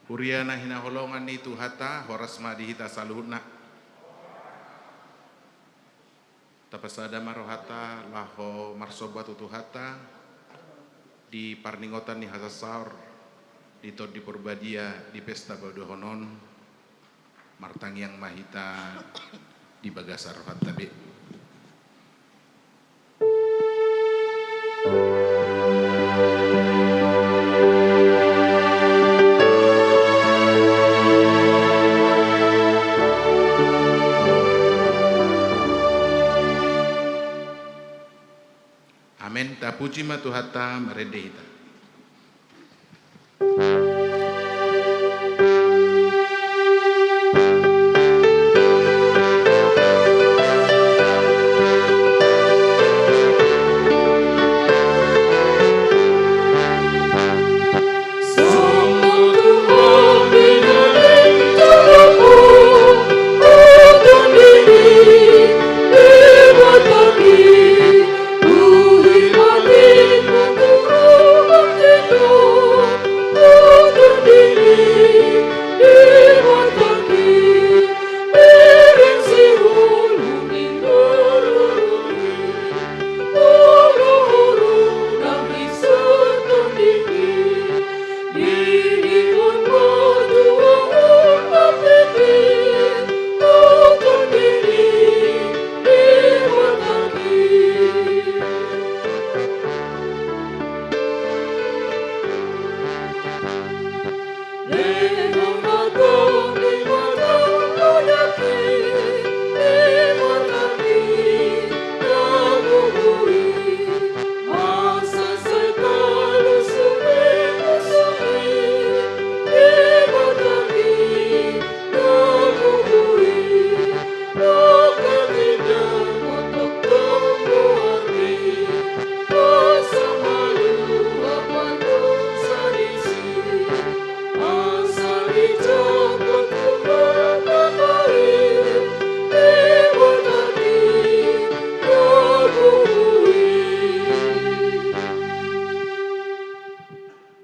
Huriana hina holongan ni Tuhata horas madi hita saluhna. Tapasada marohata laho marsobatu Tuhata di parningotan ni hasasaur di tod di Purbadia di pesta badohonon martangiang mahita di bagasar rohatabe. Amen. Tapuji ma Tuhata meredehita.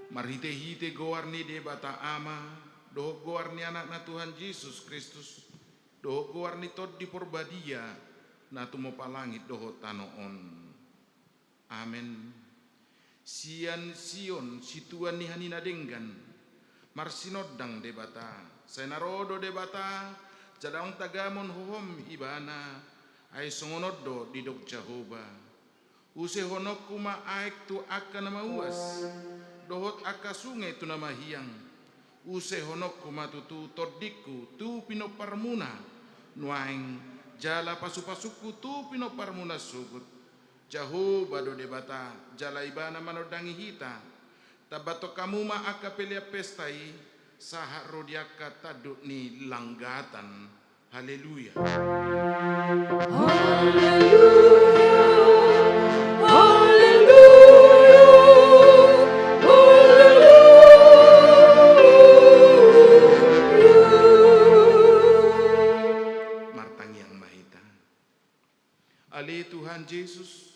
Marhite-hite goarni de bata ama, doh goarni anak na Tuhan Yesus Kristus, doh goarni tod di Purbadia, na tumo palangit doh tanoon. Amen. Sian sion situan ni hanina denggan, marsinodang de bata, senarodo de bata, jadang tagamon hohom ibana, ay songonodo di dok Jehovah. Use honok kuma aek tu akan nama uas, dohot aka sungai tu nama hiang. Use honok kuma tu todiku tu pino parmuna, nuaing jala pasu-pasuku tu pino parmuna sugut. Jehovah do debata, jala ibana manodangi hita, tabato kamu ma aka pelia pestai, sahak rodiaka taduk ni langgatan. Haleluya. Ali Tuhan Yesus,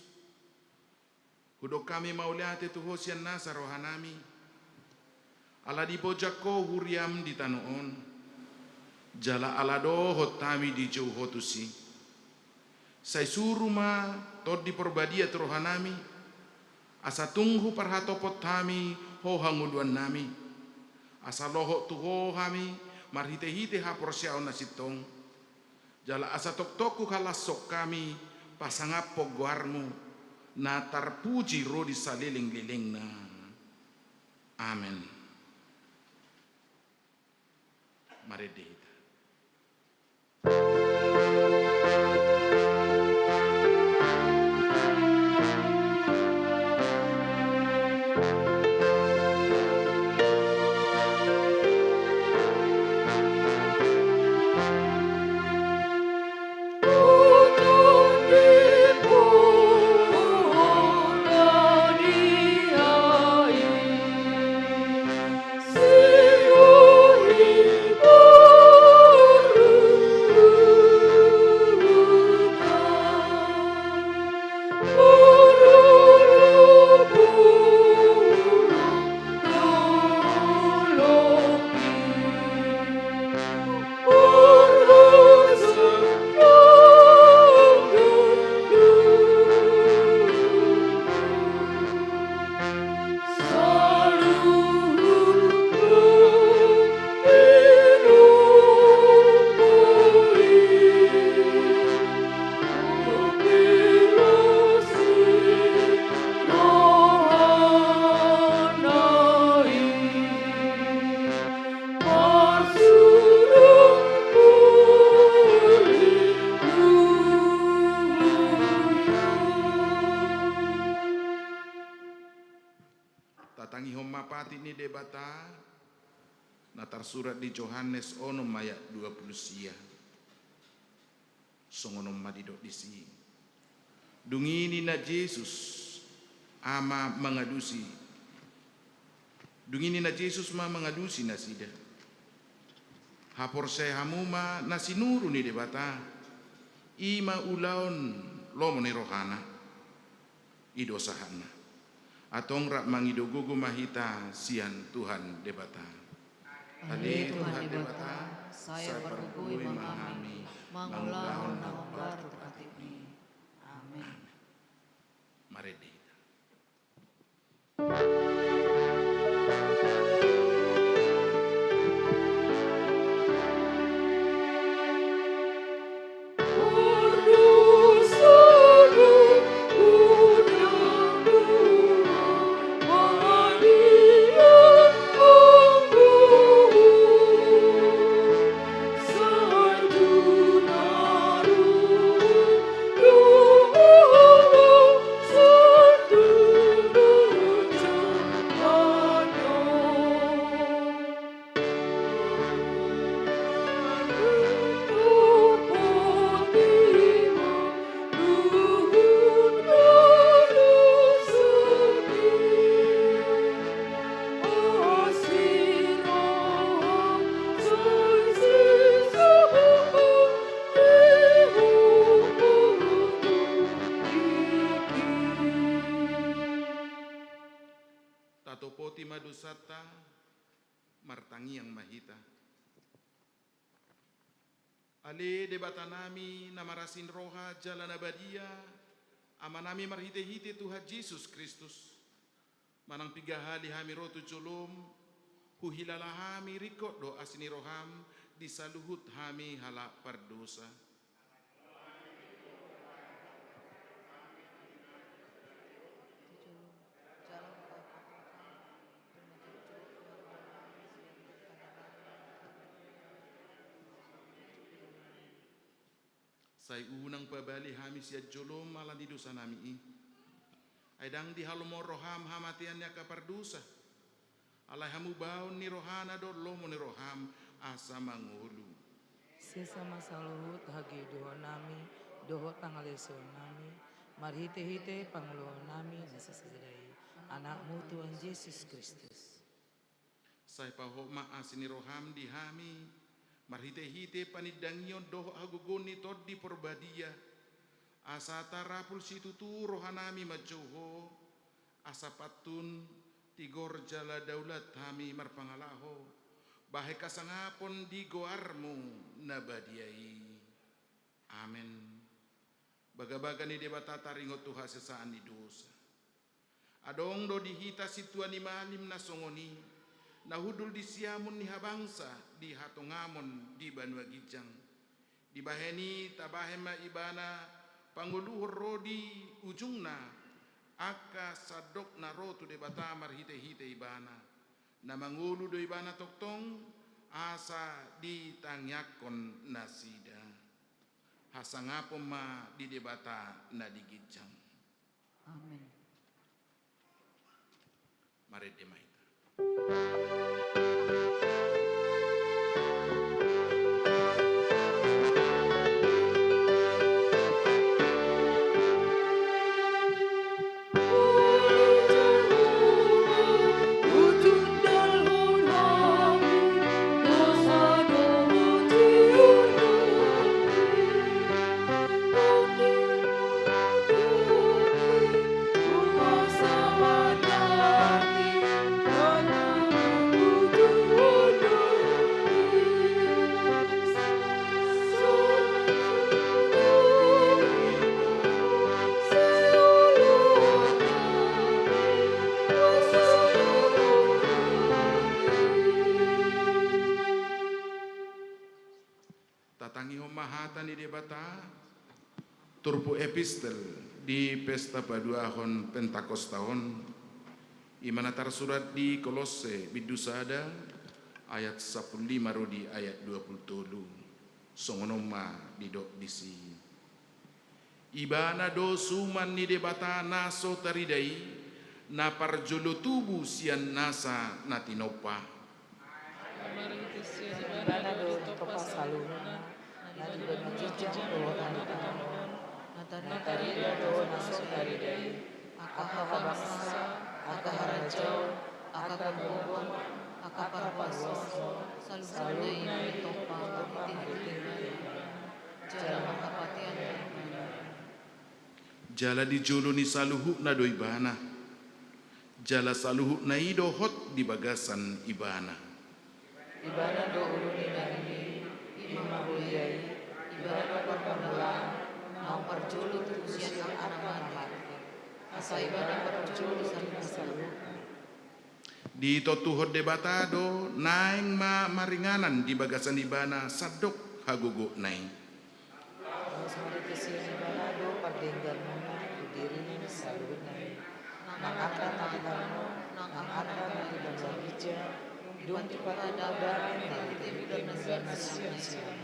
hudok kami mauliate tuhosian nasa rohanami, ala di bojako huriam di tanoon, jala ala dohot tami di jauh hotusi, say suruma tod di Purbadia rohanami, asa tunggu parhatopot tami ho hanguduan nami, asa lohok tuho kami marhite-hite haporsiaon nasitong, jala asa tok-toku kalasok kami pasangapo guarmu na tarpuji rodi saliling-liling na. Amen. Maredehita. See you. Tatangi homma pati ni debata natar surat di Yohanes onom ayat 20 sia. Songonom madidok disi. Dungini na Jesus ama mengadusi. Dungini na Jesus ma mengadusi nasida. Hapor saya hamuma nasinuru ni debata. Ima ulaon lomo ni rohana. Ido sahana. Atong rak mangidogogo mahita sian Tuhan debata. Ale Tuhan debata, saya pergui memahami, mangulahon nangombar tukatipni. Amin. Mari di. Tatopoti madusata martangi yang mahita. Ale debata nami namarasin roha jalan abadia amanami marhite-hite Tuhan Yesus Kristus. Manang pigahali hami rotu culum huhilala hami rikot do asini roham disaluhut hami hala pardosa. Sai unang pabali hami siya jolom ala di dosa nami i. Aidang di halomo roham hamatiannya kapardusa. Alai hamu baun ni rohana do lomo ni roham asa mangulu. Sisa masaluhut hagi doho nami, doho tangaleso nami, marhite-hite pangulo nami nasasadai. Anakmu Tuhan Yesus Kristus. Sai pahoma asini roham di hami. Marhite-hite panidangyon doho agugoni todi porbadia. Asata rapul situtu rohanami majoho. Asapatun tigor jala daulat hami marpangalaho. Bahai kasangapon di goarmu nabadiai. Amin. Baga-baga ni debata taringot Tuhan sesaan di dosa. Adong do dihita situan imalim nasongoni. Nahudul di siamun ni habangsa di hatongamon di Banua Gijang. Di baheni tabahema ibana panguluhur rodi ujungna aka sadok na rotu de batamar hite-hite ibana. Na mangulu do ibana toktong asa di tangyakon nasida. Hasangapom ma di debata na di Gijang. Amin. Mari demai. Tatangi homahatan di debata turpu epistel di pesta paduahon Pentakostahon imana tarsurat di Kolose bidusada ayat 15 rodi ayat 27 songonoma didok disi ibana do suman ni debata naso taridai na parjolo tubuh sian nasa natinopa. Di mana do topa saluna, na di bana jejang do tanoon, na tarida do naso taridai, aka bangsa, aka harajau, aka bumbong, aka parwaso, saluna topa hiti-hiti, jalan kapatian Jala di jolo ni saluhu na do ibana. Jala saluhu na ido hot di bagasan ibana. Ibana do uluni nari, imam buyai, ibana perpamulaan, mau perjulu tujuan anak martir. Asa ibana perjulu salina salu. Di totuhod debatado, naing maringanan di bagasan ibana sadok hagugo naing. Semari kesian ibana do pardenggan mona, kudiri salu nai. Nang ata nang ata di bangsa bija, dum di pada barin nang tebida nasian sian.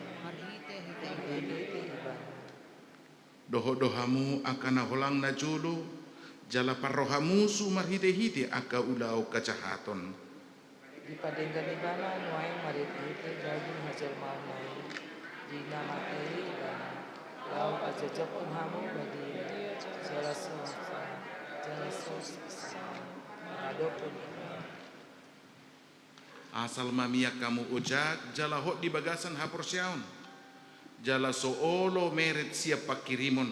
Hite ibana. Doho-dohamu akan holang na jolo, jala parrohamu sumar hite-hite aka ulau kajahaton. Di padenggan ibana nuai marite-hite daging hasil maunai. Di nama teh ibana, lau pajajak pun hamu badi jala sos, adopun ibana. Asal mamia kamu ojak, jala hot di bagasan hapor siaon. Jala soolo meret siap pakirimon.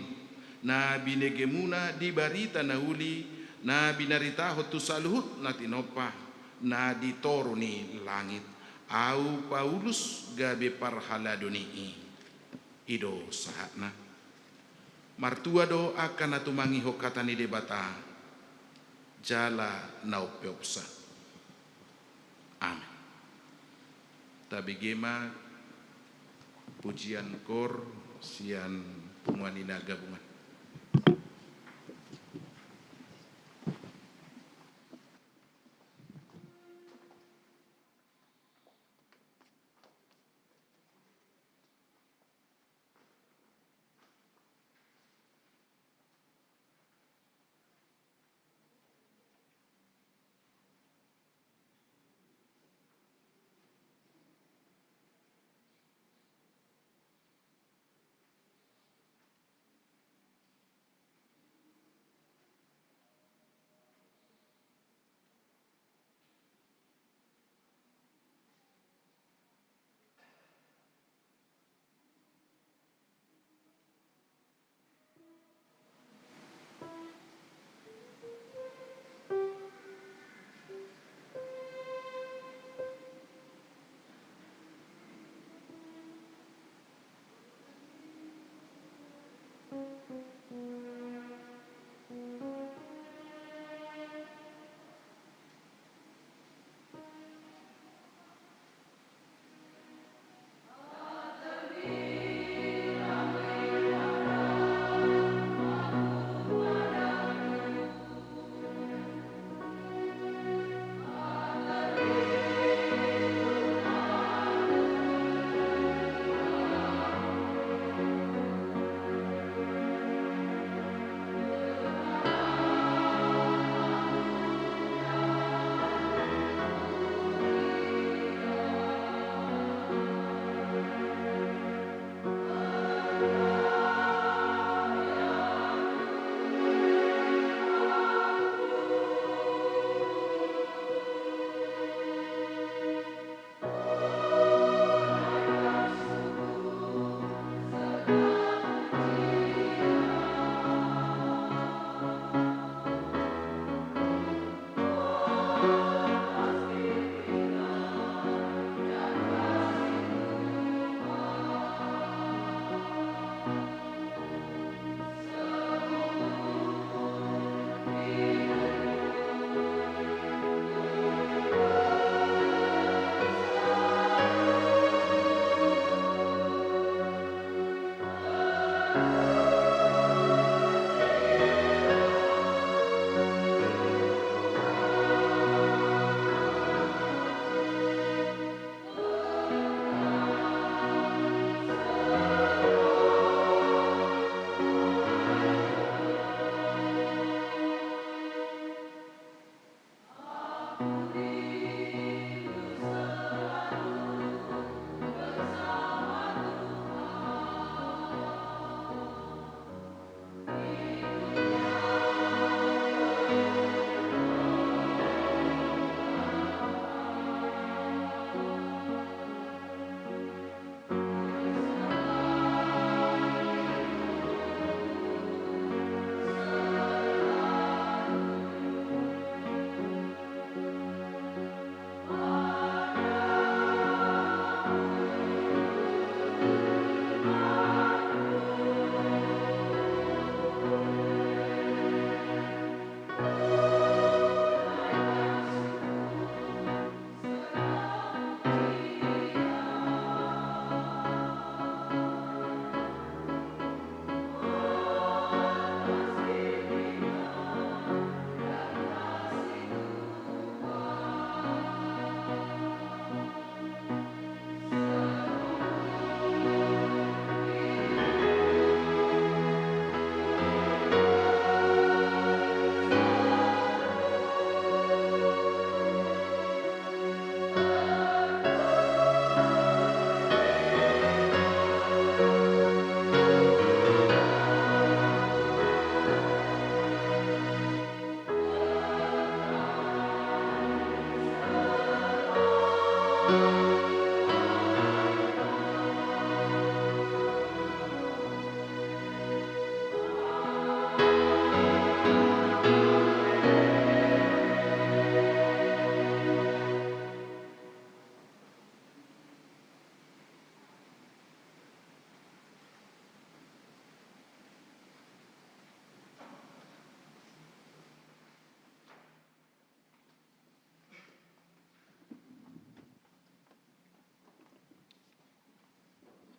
Na binegemuna di barita na uli, na binarita hotu saluhut na tinopa, na ditoro ni langit. Au Paulus gabe parhaladoni ido sahatna. Martua do akan natumangi hokatani debata. Jala naupeopsa. Amin. Tabigema pujian kor sian pumuanina gabungan.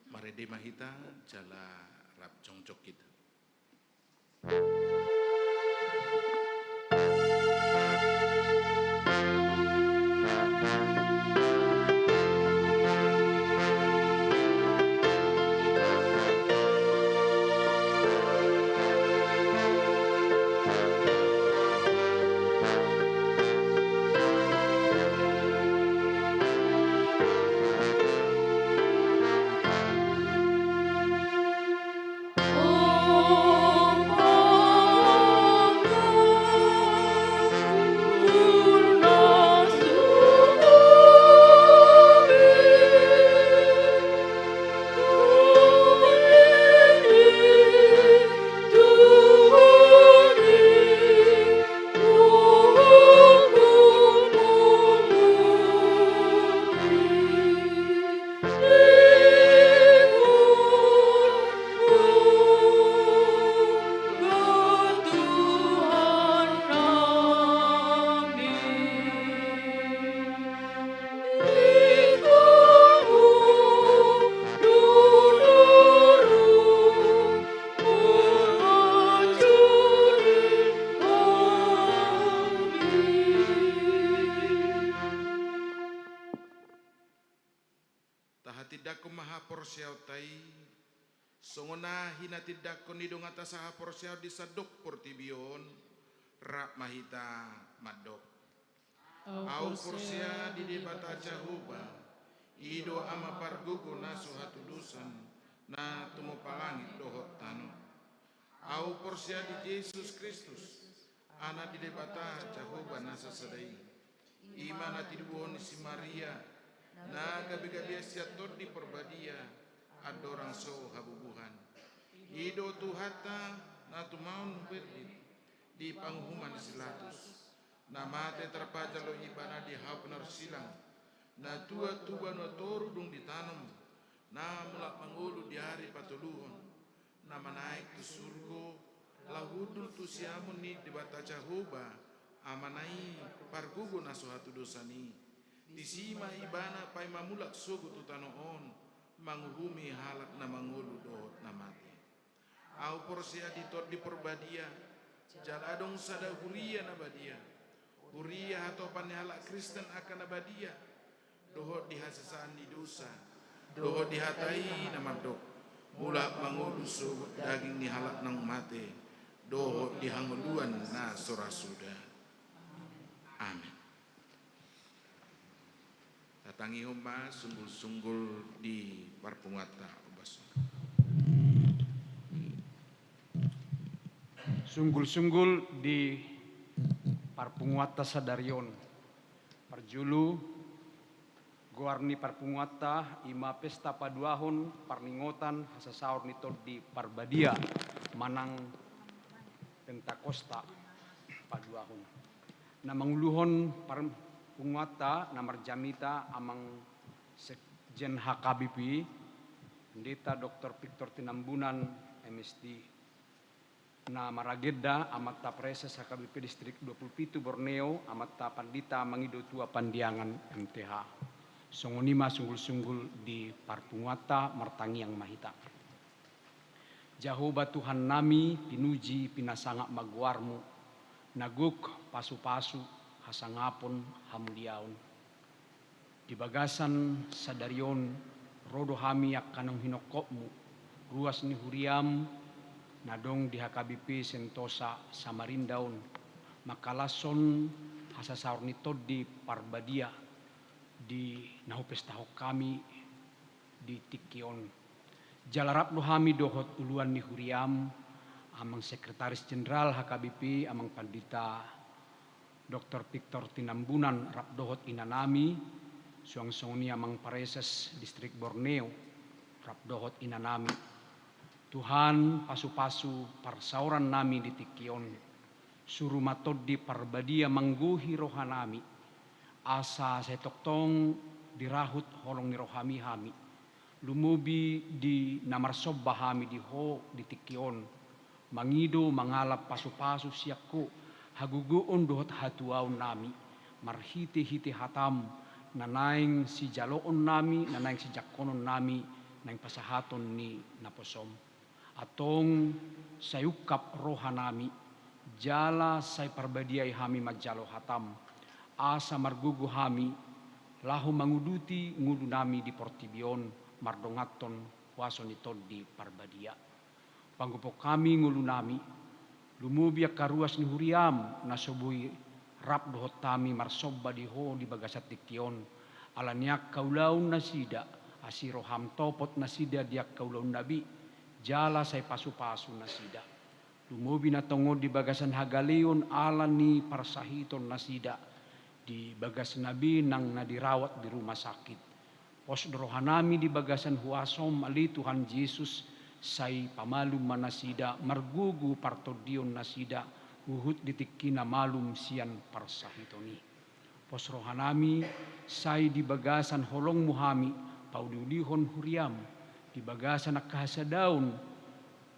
Mari di mahita jala rap jongcok kita. Tahatidaku maha porsiautai songona hina tidakku nidung atas saha porsiau disaduk portibion rak mahita madok au porsia di debata jahuba ido ama pargugu nasu hatu dusan na tumo palangit dohot tano au porsia di Yesus Kristus ana di debata jahuba nasa sadai imana tiduhon si Maria na gabi-gabi siatur di perbadia adorang so habubuhan ido tuhata na tumaun berdit di panghuman silatus na mate terpaja lo ibana di hapnar silang na tua tuba no toru dung ditanam na mulak mangulu di hari patuluhon na manaik tu surgo lahudul tu siamun ni di bata jahoba amanai pargugo na suhatu dosani disima ibana pai mamulak sugu tutanoon manguhumi halak na mangulu dohot na mati au porsia ditot di perbadia jaladong sada huria na badia huria atau halak Kristen akan abadia dohot dihasasaan di dosa dohot dihatai na madok mulak mangulu sugu daging ni halak nang mati dohot dihanguluan na surasuda amin. Matangi homa sunggul-sunggul di parpungata ubas. Sunggul-sunggul di parpunguata sadarion. Parjulu goarni parpunguata ima pesta paduahon parningotan hasasaur nitod di parbadia manang Pentakosta paduahon. Namanguluhon parpunguata namarjamita amang Sekjen HKBP Pendeta Dr. Victor Tinambunan MSD na maragedda amatta preses HKBP Distrik 27 Borneo amatta pandita mangido tua pandiangan MTH. Songonima sunggul-sunggul di parpunguata martangiang mahita. Jahoba Tuhan nami pinuji pinasanga magwarmu naguk pasu-pasu hasangapon hamuliaon. Di bagasan sadarion rodo hami akanong hinokopmu ruas ni huriam nadong di HKBP Sentosa Samarindaon makalason hasasaur nitod di parbadia di nahupestahok kami di Tikion jalarap lo hami dohot uluan ni huriam amang Sekretaris Jenderal HKBP amang Pandita Dr. Victor Tinambunan rap dohot inanami suang-suangni amang Pareses Distrik Borneo rap dohot inanami Tuhan pasu-pasu parsauran nami di Tikion suruh matod di parbadia mangguhi rohanami asa setoktong dirahut holong ni rohami-hami lumubi di namarsobba hami di ho di Tikion mangido mangalap pasu-pasu siakko haguguon dohot hatuaon nami marhiti-hiti hatam nanaing si jaloon nami nanaing si jakonon nami naing pasahaton ni naposom atong sayukap rohanami jala say parbadiay hami majalo hatam asa margugu hami lahu manguduti ngudu nami di Portibion mardongaton waso nitod di parbadia panggupok kami ngulu nami lumubiak karuas ni huriam nasobui rap dohot tami marsobba di ho di bagasat Tikion alaniak kaulaun nasida asiroham topot nasida diak kaulaun nabi jala say pasu-pasu nasida lumubi na tungod di bagasan Hagaleon alan ni parsahiton nasida di bagas nabi nang nadirawat di rumah sakit pos rohanami di bagasan huasom ali Tuhan Yesus say pamalum manasida margugu partodion nasida uhut ditikina malum sian parsahitoni pos rohanami say di bagasan holong muhami paudulihon huriam di bagasan akahasadaun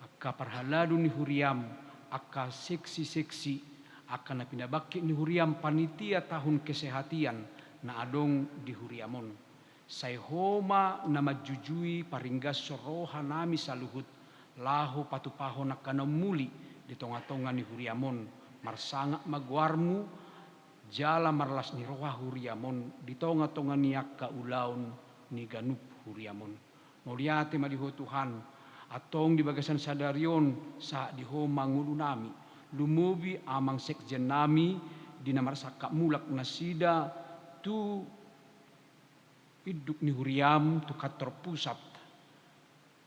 akka parhaladun ni huriam akka seksi-seksi akan napinabaki ni huriam panitia tahun kesehatian na adong di huriamon say homa na majujui paringgas soroha nami saluhut lahu patupahon akanamuli di tonga-tonga ni huriamon marsanga magwarmu jala marlas ni roha huriamon di tonga-tonga ni akka ulaon ni ganup huriamon moliate madiho Tuhan atong di bagasan sadarion sa diho mangulo nami lumubi amang sekjen nami di namarsaka mulak nasida tu iduk ni huriam tu kantor pusat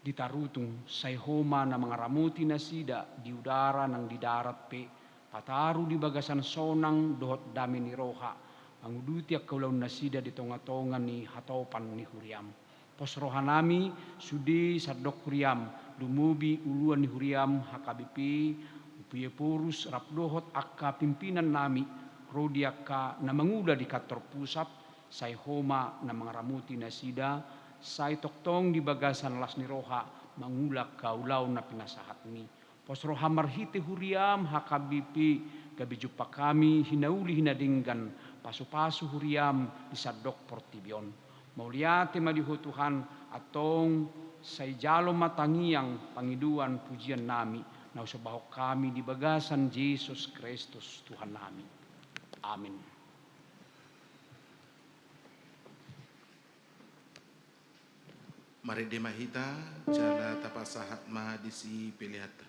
ditarutung say homa na mga ramuti nasida di udara nang di darat pe pataru di bagasan sonang dohot dami ni roha manguduti ak kaulaun nasida di tonga-tonga ni hatopan ni huriam pos rohanami sudi sadok huriam lumubi uluan ni huriam HKBP Puye purus rap dohot akka pimpinan nami rodi akka na manguda di kantor pusat say homa na mga ramuti nasida say toktong di bagasan las ni roha mangulak kaulaw na pinasahat ni pos roha marhite huriam HKBP gabijupa kami hinauli hinadinggan pasu-pasu huriam di sadok Portibion mauliate madiho Tuhan atong say jalo matangiang pangiduan pujian nami nausabahok kami di bagasan Yesus Kristus Tuhan nami. Amin. Mari demahita jala tapasahat mahadisi pilihata.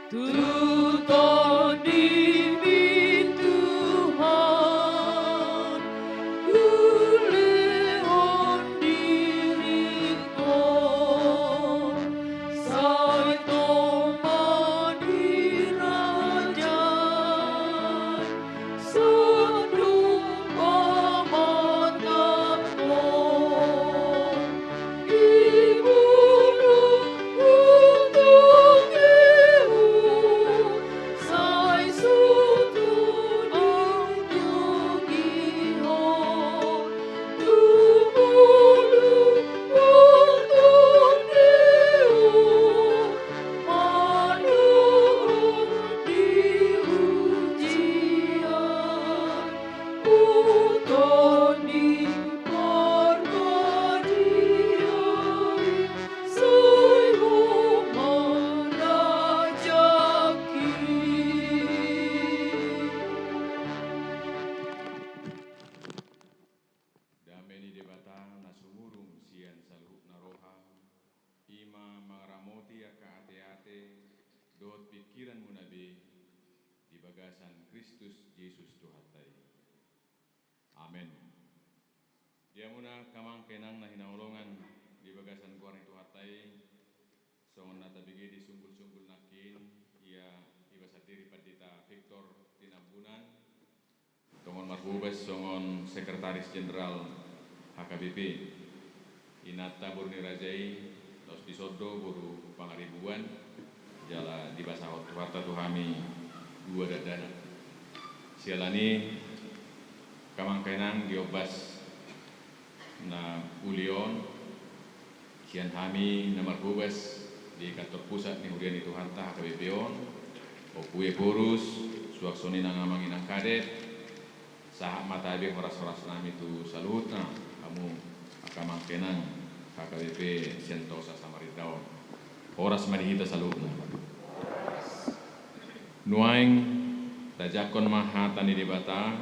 Tuton diri Tuhan, kulehon diri Tuhan, sai toma di raja, sundung pamantap Tuhan, ibulung untuk sai sutun untuk ihon, tumulung untuk maluhun di ujian, uton di perbadian, sai merajaki. Dameni debata nasumurung sian saluhuk naroha, ima mangramoti aka ate-ate, dot pikiran munabe, di bagasan Kristus Yesus Tuhatai. Amin. Dia muna kamang kenang na hinaulungan di bagasan kuarang Tuhatai, songon nata bigi di sungkul-sungkul nakin, ia ibasatiri padita Victor Tinambunan, tongon marbubes songon Sekretaris Jenderal HKBP, Inata Burni Rajai, Tos Disodo Buru Pangaribuan, Jala di Basahot Tuharta Tuhami, Dua Dadana. Sialani kamang kenang diobas na ulion, sian hami na marbubes di kantor pusat ni Hurian itu Tuharta HKBP on, Opue Porus, suaksoni nangamangin ang kadet, sahak matabi horas-horas nami tu salutna kamu akamang kenang HKBP Sentosa Samaritao horas marihita salutna nuaing tajakon mahata ni debata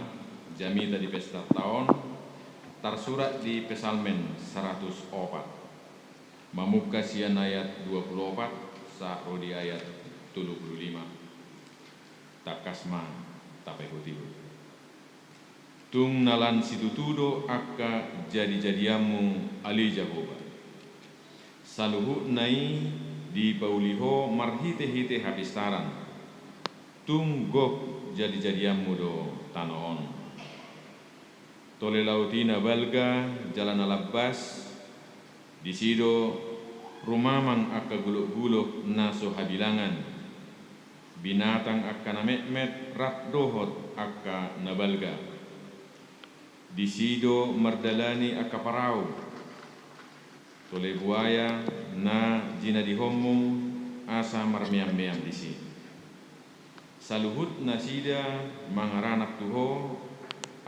jamita di pesta tahun tersurat di Pesalmen 104 mamuka sian ayat 24 sa rodi ayat 75 takasma tapai hutibu tung nalan situtudo akka jadi-jadiamu ali Jehovah. Saluhut nai di pauliho marhite-hite habistaran. Tung gok jadi-jadiamu do tanoon. Tole lautina balga jalan alabbas di sido rumamang akka guluk-guluk naso habilangan. Binatang akka namet-met rat dohot akka nabalga. Di sido mardalani akaparau tole buaya na jina di homo asa marmiam-miam di si saluhut nasida mangaranak tuho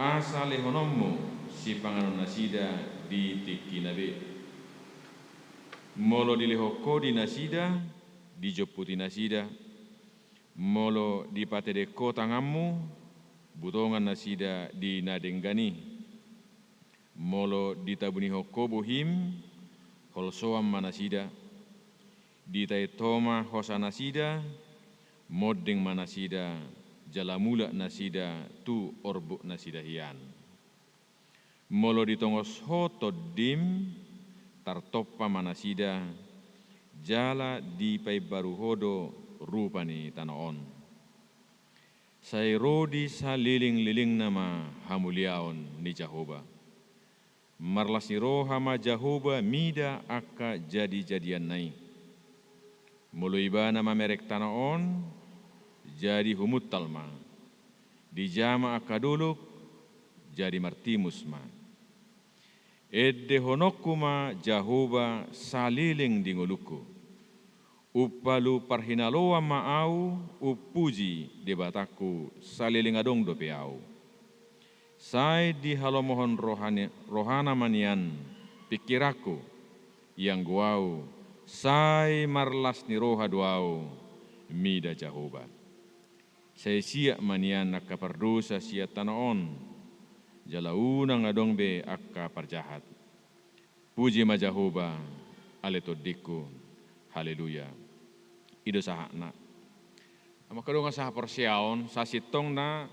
asa lehonomo si panganon nasida di tikinabe molo di lehoko di nasida di joputi nasida molo di patede kotangammu butongan nasida di nadenggani molo ditabuni hokobo him holsoam manasida ditai toma hosanasida modding manasida jalamula nasida tu orbuk nasida hian molo ditongos hoto dim tartoppa manasida jala dipai baru hodo rupani tanaon sai rodi saliling-liling nama hamuliaon ni Jehovah marlasi roha ma Jehovah mida akka jadi-jadian nai. Mului bana ma merek tanaon jadi humut talma. Di jama akka duluk jadi martimus ma. Edde honokku ma Jehovah saliling dinguluku. Upalu parhinaloa ma au upuji debataku saliling adong dope au. Sai di halomohon rohana manian pikiraku yang guau sai marlas ni roha duau mida Jehovah. Sai siak manian akka perdosa sia tanaon jalauna ngadong be akka parjahat. Puji ma Jehovah ale todiku haleluya. Ido sahakna Amakadungan sa porsiaon sa sitong na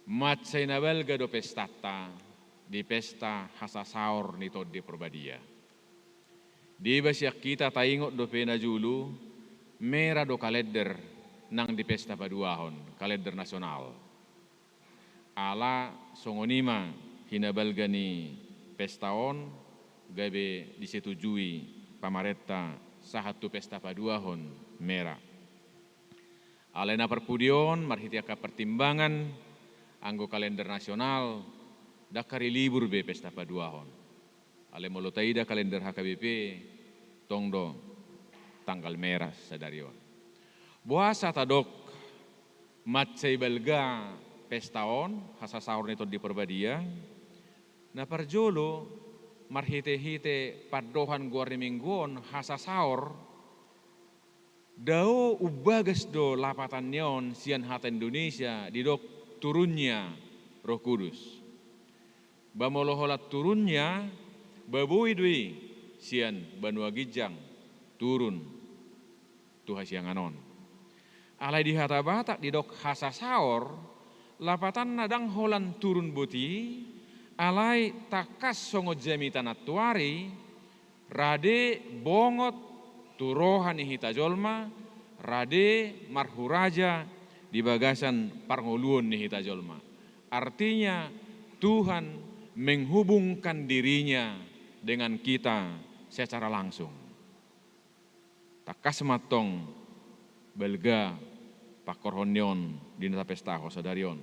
matsay na belga do pestata di pesta hasasaur nito di Perbadia. Di ba siya kita taingot do pena julu mera do kalender nang di pesta paduahon, kalender nasional. Ala songonima hinabelga ni pestaon gabe disetujui pamaretta sahatu pesta paduahon mera. Alena perpudion marhitiaka pertimbangan anggo kalender nasional dakari libur be pesta paduahon. Ale molotaida kalender HKBP tongdo tanggal merah sadarion. Buasa tadok matsay belga pestaon hasasaur nito di Perbadia. Na parjolo marhite-hite padohan guarni mingguon hasasaur dao ubagas do lapatan nyon sian hata Indonesia didok turunnya Roh Kudus. Bamoloholat turunnya babui dui sian Banua Gijang turun Tuhan siang anon. Alai di hata batak didok hasasaor lapatan nadang holan turun buti alai takas songo jamitan atuari rade bongot turohan hita jolma rade marhuraja di bagasan parngoluon ni hita jolma. Artinya Tuhan menghubungkan dirinya dengan kita secara langsung. Takas matong belga pakorhonion di nata pesta hosadarion.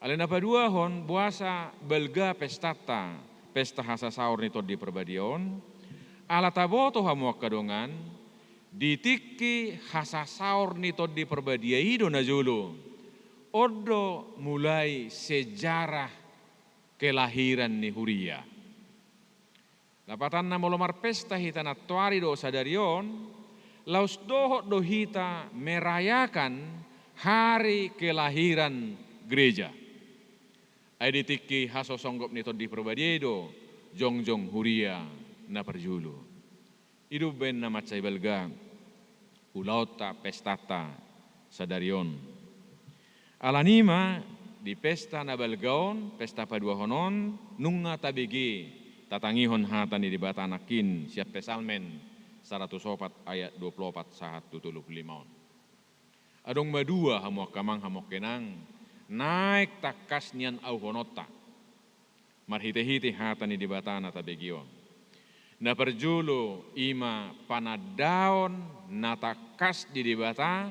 Alena paduahon buasa belga pestata pesta hasasaur nito di Perbadion. Ala taboto hamuak kadongan ditiki hasasaur nito di Perbadia ido na julu. Odo mulai sejarah kelahiran ni Huria. Lapatan na molomar pesta hita na tuari do sadarion, laus dohot do hita merayakan hari kelahiran gereja. Ay ditiki hasosonggop nito di Perbadia ido, jongjong Huria na perjulu. Idu ben na matsay belga ulauta pestata sadarion. Alanima di pesta na belgaon, pesta paduahonon, nunga tabigi tatangihon hatan di batanakin siap pesalmen 104 ayat 24 sahat 75. Adong madua hamuak kamang hamuak kenang naik takas nian auhonota. Marhite-hite hatan di batana tabigion. Na perjulu ima panadaon natakas di dibata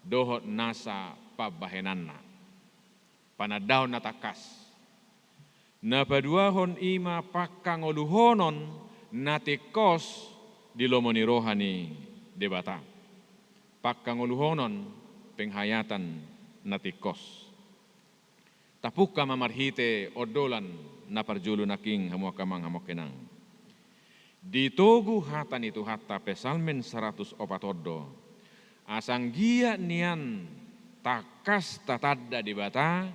dohot nasa pabahenanna. Panadaon natakas. Na paduahon ima pakangoluhonon natikos di lomoni rohani debata. Pakangoluhonon penghayatan natikos. Tapukka mamarhite odolan na perjulu naking hamuakamang hamukenang. Ditogu hatan itu hatta pesalmen 104 odo. Asang gia nian takas tatadda di bata,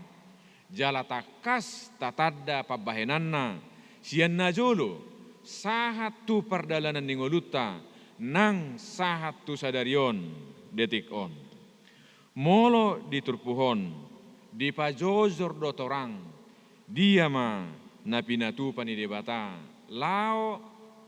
jala takas tatadda pabahenanna, sian najolo sahatu perdalanan ningoluta, nang sahatu sadarion detik on. Molo diturpuhon, di pajozor dotorang, dia ma napinatupan di bata, lao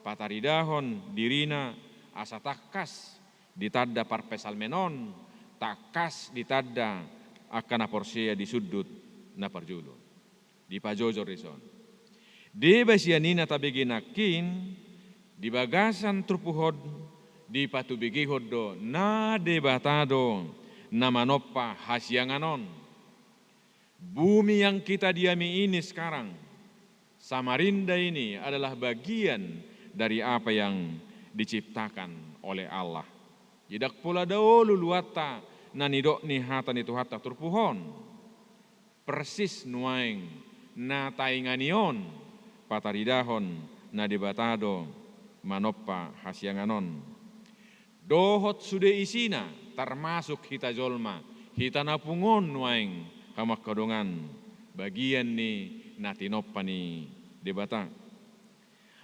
pataridahon dirina asa takas ditadda parpesalmenon takas ditadda akan aporsia di sudut na parjulu di pajojor rison de basianina tabeginakin di bagasan trupuhod di patubigihod do na debatado na manoppa hasianganon. Bumi yang kita diami ini sekarang, Samarinda ini adalah bagian dari apa yang diciptakan oleh Allah. Jidak pula dahulu luata nanidok ni hatan itu hatta turpuhon. Persis nuaing na tainganion pataridahon na debatado manoppa hasianganon. Dohot sude isina termasuk hita jolma, hita napungon nuaing hamak kadongan bagian ni natinoppa ni debata.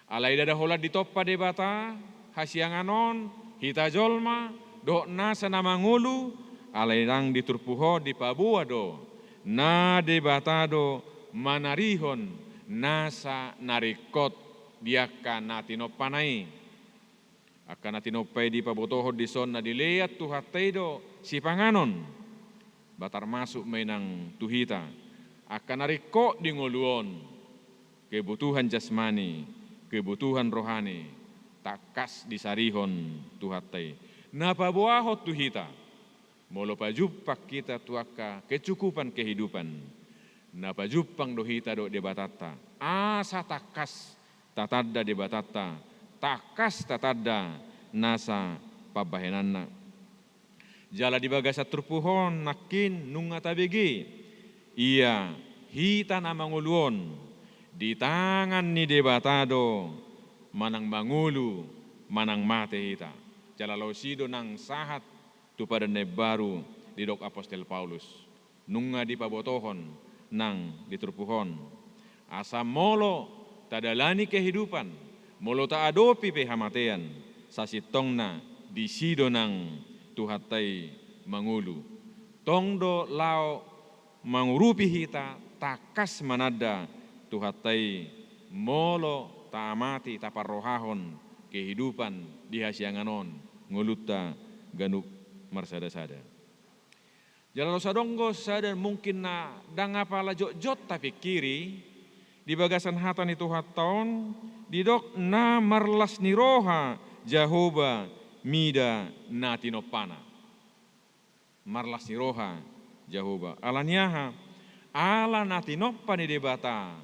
Alai dada holat ditoppa debata hasianganon hita jolma dok nasa namangulu alairang diturpuho di pabuado na debatado manarihon nasa narikot diaka natinopanay. Aka natinopay di pabotoho di son na dileyat tuhataydo si panganon. Batar masuk may ng tuhita. Aka nariko di nguluon kebutuhan jasmani, kebutuhan rohani, takas disarihon tuhatay. Napabuahot tuhita. Molo pajupak kita tuaka kecukupan kehidupan. Napajupang dohita do debatata. Asa takas tatadda debatata. Takas tatadda nasa pabahenanna. Jala di bagasa turpuhon nakin nunga tabigi. Ia hita na manguluon. Di tangan ni debatado manang mangulu manang mate hita. Jala lausido nang sahat tu pada baru di dok Apostel Paulus. Nunga di pabotohon nang diturpuhon. Asa molo tadalani kehidupan. Molo ta adopi pehamatean. Sasitong na disido nang tuhatay mangulu. Tongdo lao mangurupi hita takas manada tuhatay molo taamati taparrohahon kehidupan dihasyanganon nguluta ganuk marsada-sada. Jalan sadonggo sada mungkin na dangapala jot-jot tapi kiri di bagasan hatan itu haton didok na marlas niroha Jahoba mida natinopana. Marlas niroha Jahoba. Alanyaha ala natinopani debata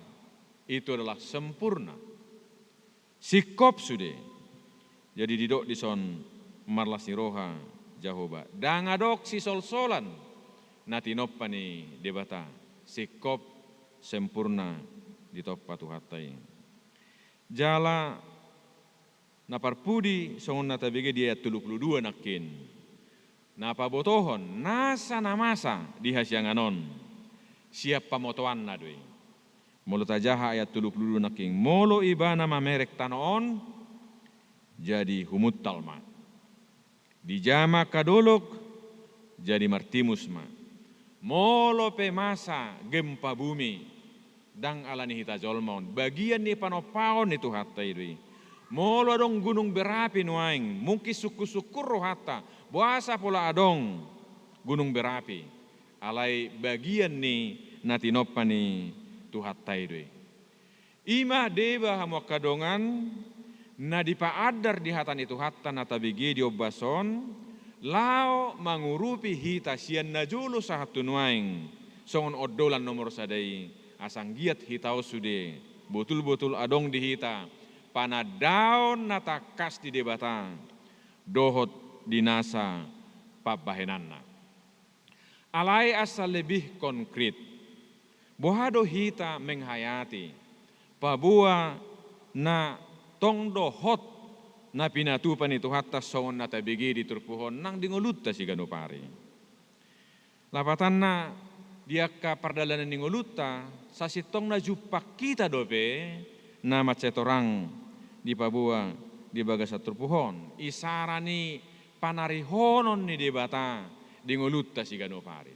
itu adalah sempurna. Sikop sude. Jadi didok dison marlas niroha Jahoba. Dangadok si sol-solan natinopani debata. Sikop sempurna ditoppa tuhatai. Jala naparpudi songon natabege dia 32 nakin. Napabotohon nasa namasa dihasyanganon. Siap pamotoan nadwe. Molo tajaha ayat 32 naking. Molo ibana mamerek tanoon jadi humut talma. Dijama kadolok jadi martimus ma. Molo pemasa gempa bumi dang alani hita jolmaon. Bagian ni panopaon itu hatta idui. Molo adong gunung berapi nuaing. Mungkin suku-sukur rohata. Buasa pula adong gunung berapi. Alai bagian ni natinopani tuhatta idui. Ima deba hamu kadongan na dipaadar di hatan itu hatta natabigi diobason. Lao mangurupi hita sian najulu sahatu nuaing. Songon odolan nomor sadai. Asang giat hitau sude. Betul-betul adong di hita. Panadaon natakas di debata. Dohot dinasa pabahenanna. Alai asal lebih konkret. Bohado hita menghayati. Pabua na tong dohot na pinatupan itu hatta songon na tabigi di turpuhon nang dingulutta si ganupari. Lapatan na diaka pardalanan dingulutta sasitong na jupak kita dope na macetorang di Papua di bagasa turpuhon. Isarani panarihonon ni debata dingulutta si ganupari.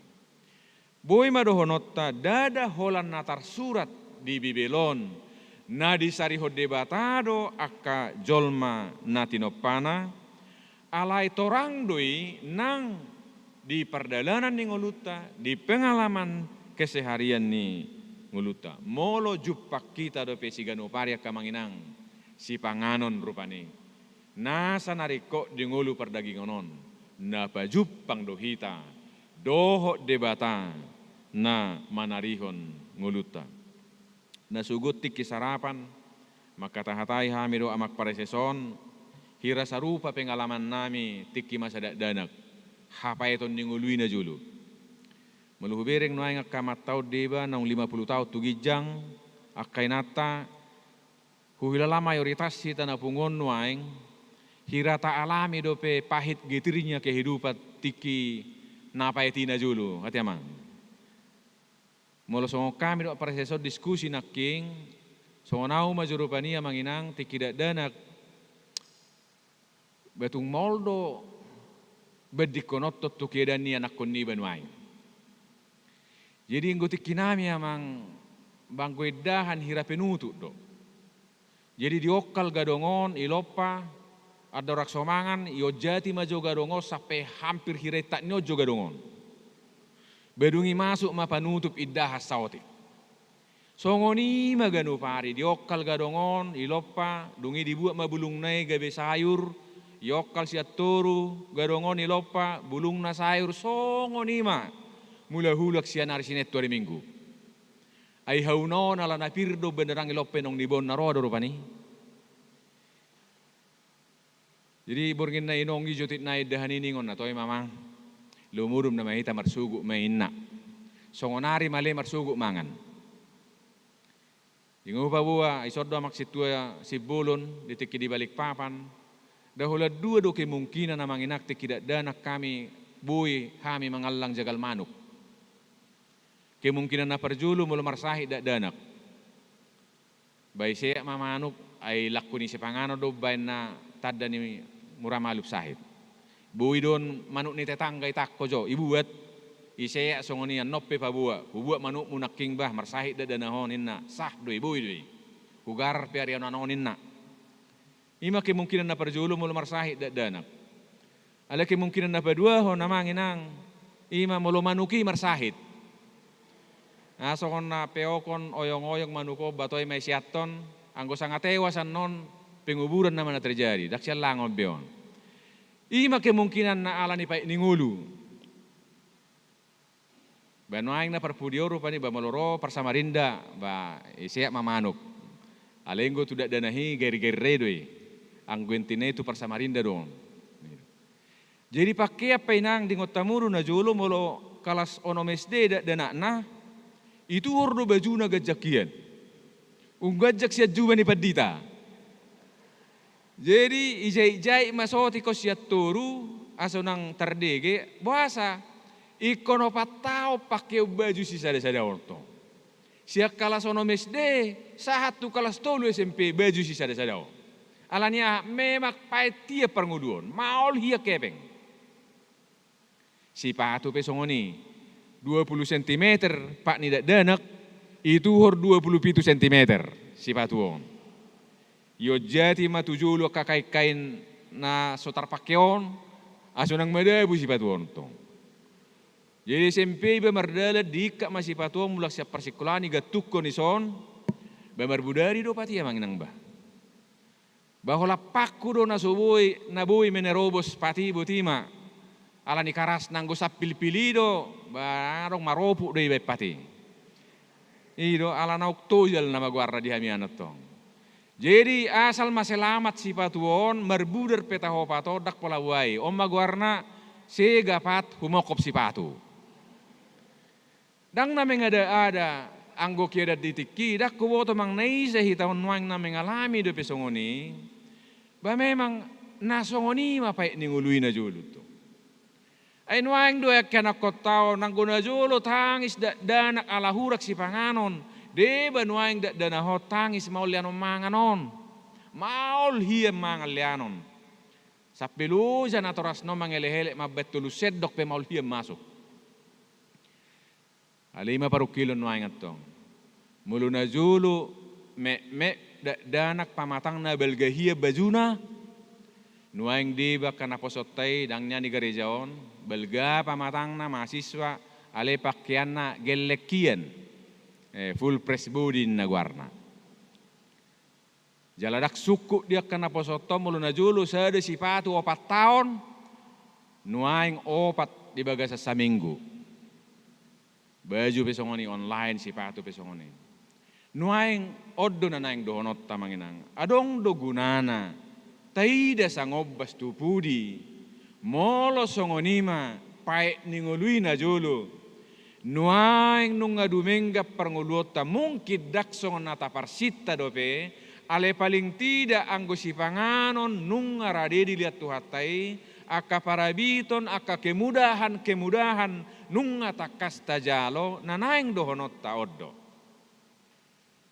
Boy madohonotta dada holan natar surat di Bibelon na disariho debatado akka jolma natinopana alai torang doi nang di perdalanan ni nguluta di pengalaman keseharian ni nguluta. Molo jupak kita do pesi ganopari akka manginang si panganon rupani. Nasa nariko di ngulu perdagingonon na pajupang dohita doho debata na manarihon nguluta. Nasugot ti kisarapan, makatahatay hamido amak pareseson, hira sarupa pengalaman nami tiki masa danak, hapa iton ningului na julu. Maluhubereng nuay nga kamatao deba ng 50 tao tugijang, akay nata, huhilala mayoritas hita na pungon nuay, hira ta alami dope pahit gitirinya kehidupan tiki napay na julu, hati amang. Molo songo kami do pareseso diskusi naking songo nau majurupania manginang tikidak danak betung moldo bedikonotto tu kedani anak konni banwain. Jadi ngguti kinami amang bangko edahan hira penutu do. Jadi diokal gadongon ilopa ada raksomangan iyo jati majo gadongon sampai hampir hira tak nyojo gadongon. Bedungi masuk ma panutup idahas sawati. Songoni maganu pari diokal gadongon ilopa dungi dibuat ma bulung nai gabe sayur yokal siat toru gadongon ilopa bulung na sayur songoni ma mula hulak sian hari sinet 2 minggu. Ai haunon ala na pirdo benerang ilope nong dibon narodo rupani. Jadi borgin na inong ijotit na idahan ini ngon na toy mamang lumurum na mahita marsugu mainna. Songonari male marsugu mangan. Ingo pa buwa isodo maksitua si bulun ditiki di balik papan. Dahula 2 do kemungkinan na manginakti kidak danak kami bui kami mangalang jagal manuk. Kemungkinan na perjulu mulu marsahi dak danak. Bai siya mamanuk ay lakuni si pangano do bain na tadda ni murah malup sahid. Bui don manuk ni tetangga itakko jo ibuat isaya songoni noppe pa buat manuk munak king bah marsahi dak danahon inna sah doi bui doi. Kugar pe ari anon inna. Ima kemungkinan na perjulu mulu marsahi dak danak. Ala kemungkinan na padua ho namanginang ima mulu manuki marsahid. Asokon na peokon oyong-oyong manuko batoy may siaton anggo sangatewasan non penguburan naman na terjadi dak siya langon beon. Ima kemungkinan na ala ni pa ningulu. Banuaing na perpudio rupani ba maloro persamarinda ba isya mamanuk. Alenggo tudak danahi geri-geri redoi. Angguentine itu persamarinda dong. Jadi pakai apa inang di ngotamuru na jolo molo kalas onomesde danakna itu hordo bajuna gajakian. Unggajak siat juga ni padita. Jadi ijai-ijai masoti ko siat toru aso nang terdege bahasa ikono patao pakai baju si sada-sada orto. Siak kalas onomesde sahat tu kalas tolu SMP baju si sada-sada. Alanya memak paitia perngudun maol hia kepeng. Si patu pesongoni 20 cm pak ni dak danak itu hor 27 cm si patuon. Yo jati matujulu kakai kain na sotar pakeon asunang madabu si patuon tong. Jadi SMP bemardala dikak masih patuon mulak siap persikulani gatukko ni son bemar budari do pati amang nang bah. Bahwa paku do nabui menerobos pati butima ala ni karas nanggo sapil pilido barong maropu do ibe pati. Ido ala nauk tojal nama guarra di hamianat tong. Jadi asal maselamat si patuon merbudar petaho pato dak pola wai omma guarna segapat humokop si patu. Dang nameng ada anggo kiada ditiki dak kuwoto mang naisa hitahon wang nameng alami do pesongoni. Ba memang nasongoni mapai ningului na julu to. Ay nuang do yak kana kotao nang guna julu tangis danak ala hurak si panganon. De ba nuang dana ho tangis maul lianon manganon. Maul hia mangal lianon. Sapelu jana torasno mangelehele mabetulu sedok pe maul hia masuk. Alima paru kilo nuang atong. Mulu na julu me danak pamatang na belgahia bajuna nuaing di bakana posotai dangnya di gerejaon belga pamatang na mahasiswa ale pakaian na gelekian full press body na guarna jaladak suku dia kana posoto mulu na julu sada sipatu 4 tahun nuaing 4 di bagasa saminggu baju pesongoni online sipatu pesongoni nuaing oddo na naing dohonot tamanginang adong do gunana taida sangobas tupudi molo songonima pae ningului na jolo nuaing nunga dumengga pernguluota mungkin dak songon nata parsita dope ale paling tidak anggo si panganon nunga radedi liat tuhatai aka parabiton aka kemudahan nunga takas tajalo nanaing dohonot ta oddo.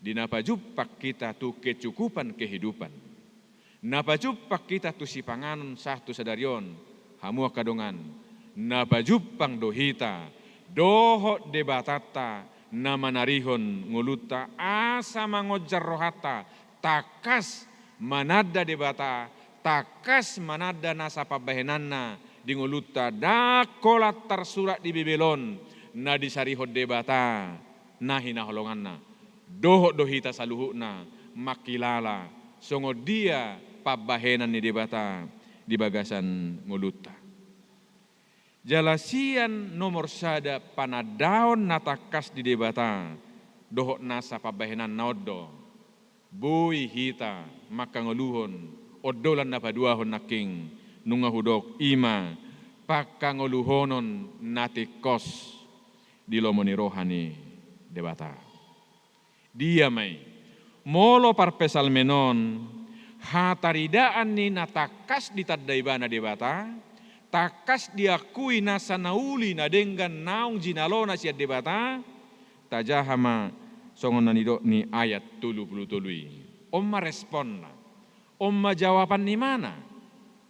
Dinapajupak kita tu kecukupan kehidupan. Napajupak kita tu si panganon sah tu sadarion. hamua kadongan na bajupang dohita doho debatata na manarihon nguluta asa mangojar rohata takas manada debata takas manada nasa pabahenanna di nguluta dakolat tersurat di Babylon na disarihod debata na hinaholonganna doho dohita saluhuna makilala songo dia pabahenan ni debata di bagasan nguluta. Jalasian nomor sada panadaon natakas di debata doho nasa pabahenan naodo bui hita maka ngoluhon odolan na paduahon naking nungahudok ima pakangoluhonon natikos di lomoni rohani debata. Dia may molo parpesal menon hataridaan ni natakas di tadaibana debata takas diakui nasa nauli na denggan naung jinalona siya debata tajahama songon nanido ni ayat 70. Omma respon na omma jawaban ni mana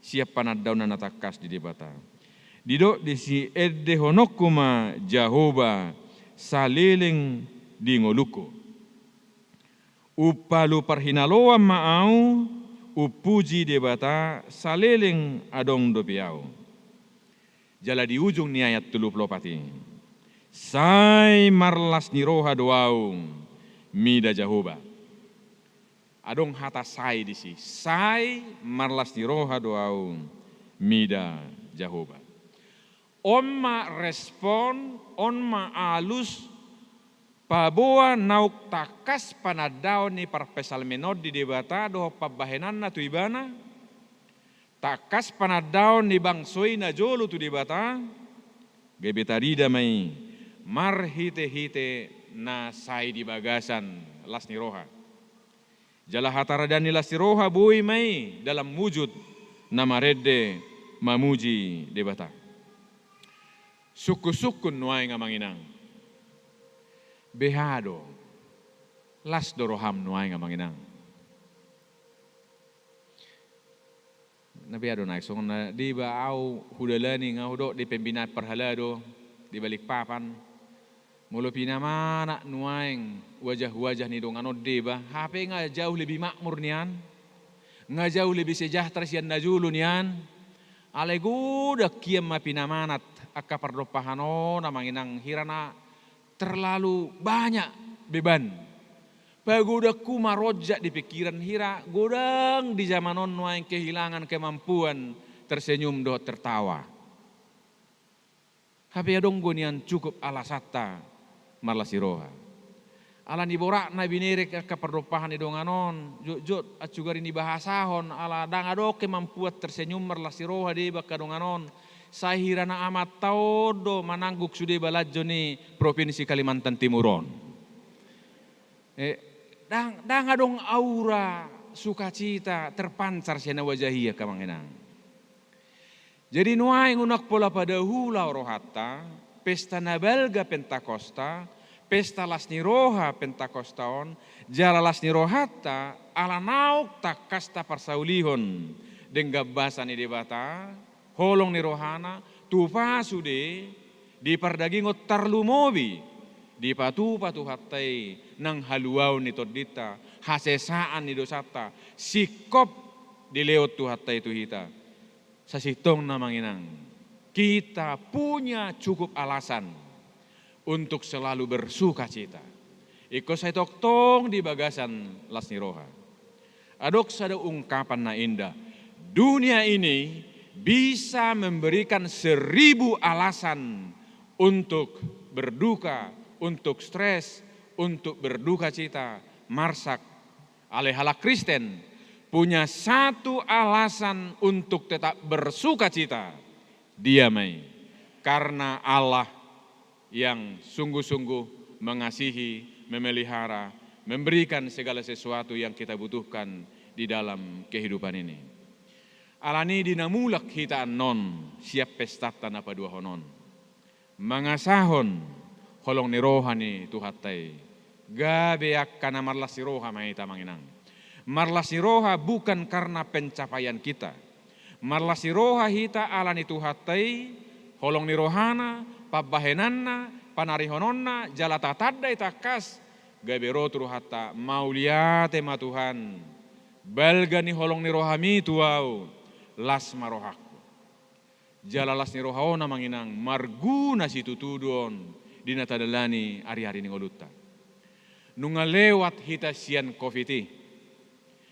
siap panadaw na natakas di debata dido di si edde honokuma Jahoba saliling di ngoluko upalu parhinaloa maau upuji debata saliling adong dopiau. Jala di ujung ni ayat 30 sai marlas ni roha doaung mida Jahoba adong hata sai di si sai marlas ni roha doaung mida Jahoba. Omma respon onma alus paboa nauk takas panadaw ni parpesal menod di debata doho pabahenan na tuibana takas panadaw ni bangsoy na jolo tu debata gebetarida may marhite-hite na say di bagasan las ni roha jala hataradan ni las ni roha buhay may dalam wujud na maredde mamuji debata suku-sukun nuay nga manginang behado las doroham nuay nga manginang nabiado na so na di ba au hudalani nga hudo di pembinat perhalado di balik papan mulo pinamana nuaing wajah-wajah ni dong anod di ba hape nga jauh lebih makmur niyan nga jauh lebih sejahtera siyan najulu niyan alay guda kiam mapinamanat akka pardopahano na manginang hirana terlalu banyak beban. Pagodaku marojak di pikiran hira, godang di zamanon yang kehilangan kemampuan tersenyum do tertawa. Hape adong gonian cukup alasata marlasiroha. Ala ni borak na binerek ka perdopahan ni donganon, jut acugar ini bahasahon ala dang ado kemampuan tersenyum marlasiroha di baka donganon. Sahirana amat taudo manangguk sude balajo ni Provinsi Kalimantan Timuron. Dang adong aura sukacita terpancar siana wajahia kamanginang. Jadi nuai ngunak pola pada hula rohata, pesta nabalga Pentakosta, pesta lasni roha Pentakostaon, jala lasni rohata ala nauk takasta parsaulihon denggabasan ni debata, holong ni rohana, tupa sude di pardagingot tarlumobi. Di patu-patu hatai nang haluau ni todita hasesaan ni dosata sikop di leot tu hatai tu hita sasitong na manginang kita punya cukup alasan untuk selalu bersuka cita iko say toktong di bagasan lasni roha adok sada ungkapan na indah dunia ini bisa memberikan 1000 alasan untuk berduka untuk stres, untuk berduka cita, marsak. Alehala Kristen punya satu alasan untuk tetap bersuka cita. Dia may karena Allah yang sungguh-sungguh mengasihi, memelihara, memberikan segala sesuatu yang kita butuhkan di dalam kehidupan ini. Alani dinamulak hitaan non siap pestatan apa dua honon. Mangasahon holong ni roha ni tuhatay. Gabe akkana marlas si roha mahita manginang. Marlas si roha bukan karena pencapaian kita. marlasi roha hita alani tuhatai, holong ni rohana, pabahenanna, panarihononna, jalatatadda itakas, gaberotru hatta mauliate ma Tuhan, balgani holong ni rohami tuau, las marohaku. Jalalas ni rohaona manginang, marguna situ tudon, dinatadalani ari-ari ni ngoluta. Nunga lewat hita sian COVID.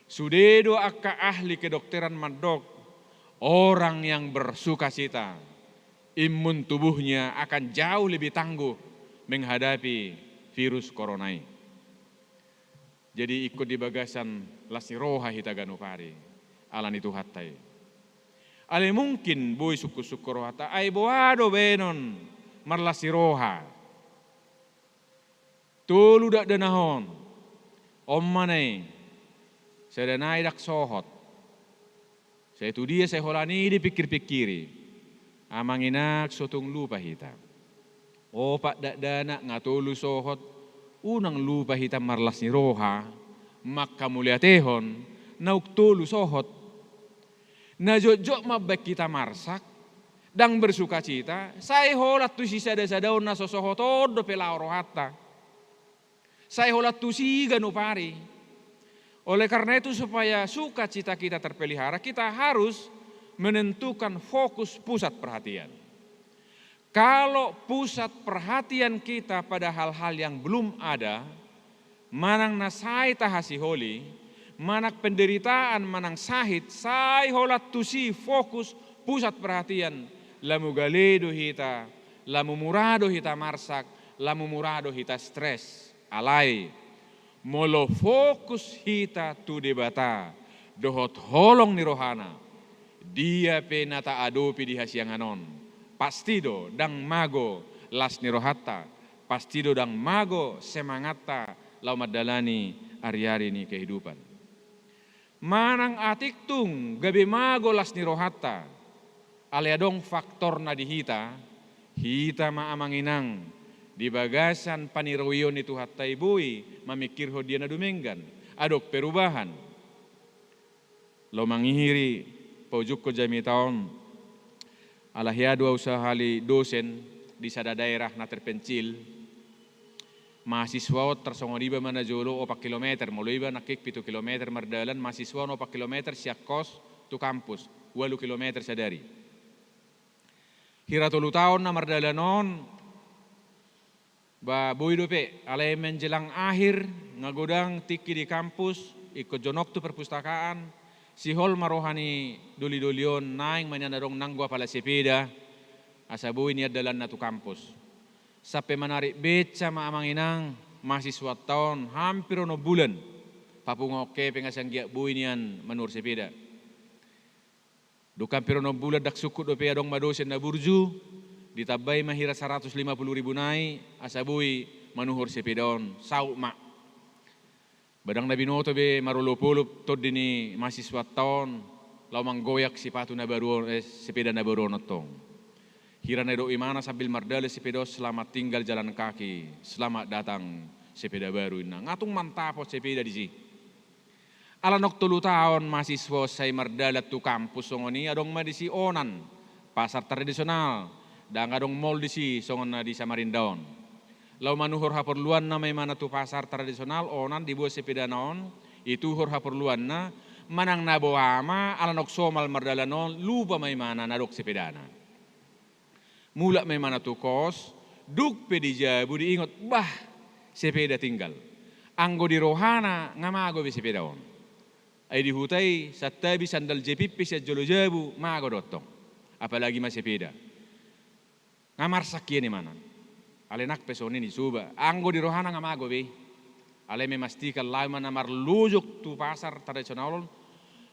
Sudedo akka ahli kedokteran madok, orang yang bersuka cita, imun tubuhnya akan jauh lebih tangguh menghadapi virus corona. Jadi ikut di bagasan lasi roha hita ganupari, alan itu hatai. Ale mungkin boy suku-suku rohata, ay boado benon marlasi roha. Tulu dak danahon, ommanay, saya danai dak sohot. Saya itu dia saya holani dipikir-pikiri. Amanginak sotong lupa hita. Opak dak dana ngatolu sohot. Unang lupa hita marlas ni roha. Maka mulia tehon. Nauk tolu sohot. Na jok-jok mabek kita marsak. Dang bersuka cita. Saya holat tu si sada-sadaon na sosohot odo pelau rohata. Saya holat tu si ganupari. Oleh karena itu supaya sukacita kita terpelihara, kita harus menentukan fokus pusat perhatian. Kalau pusat perhatian kita pada hal-hal yang belum ada, manang nasai tahasi holi, manak penderitaan, manang sahid, sai holat tusi fokus pusat perhatian, lamu galedo hita, lamu murado hita marsak, lamu murado hita stres, alai. Molo fokus hita tu debata, dohot holong ni rohana, dia penata adopi di hasianganon, pasti do dang mago las ni rohata, pasti do dang mago semangata lau madalani ari-ari ni kehidupan. Manang atik tung gabe mago las ni rohata, aleadong faktor na di hita maamanginang, di bagasan paniroyon itu hatai bui mamikir ho dia na dumenggan adok perubahan lo mangihiri pojuk ko jami taon alahiadu usahali dosen di sada daerah na terpencil mahasiswa tersongodiba mana jolo 4 kilometer moloiba nakik 7 kilometer mardalan mahasiswa 4 kilometer siak kos tu kampus 8 kilometer sadari hira 3 tahun na mardalanon ba boy dope alay menjelang akhir ngagodang tiki di kampus ikut jonok tu perpustakaan si hol marohani doli-dolion naing manyanarong nanggwa pala sepeda asa boy niya dalan na tu kampus sampai menarik beca maamanginang mahasiswa tahun hampir 1 bulan papungoke pengasang giak boy niyan manur sepeda dukan pero 1 bulan dak sukut dope adong madosen na burju ditabay mahira 150.000 nai asabui manuhur sepedon sau mak badang na binoto be marulupulup tod dini mahasiswa taon lau manggoyak sipatu na baru sepeda na baru notong hira na do imana sambil mardale sepedos selamat tinggal jalan kaki selamat datang sepeda baru ina ngatung mantapot sepeda di si alanok 3 tahun mahasiswa say mardalat tu kampus songoni adong madisi onan pasar tradisional dan adong mall di si songon na di Samarindaon. Lau manuhur haperluan na may mana tu pasar tradisional onan di buah sepeda naon itu hur haperluan na manang naboama alanok somal mardalanon lupa may mana nadok sepedana. Mula may mana tu kos duk pedijabu diingot bah sepeda tinggal. Anggo di rohana ngamago be sepedaon. Ay dihutai satabi sandal jepipis ya jolo jabu mago dotong. Apalagi mas sepeda. Ngamar sakya ni mana? Alenak pesoni ni suba. Anggo di rohana ngamago be. Ale memastikan lama namar lujuk tu pasar tradisional.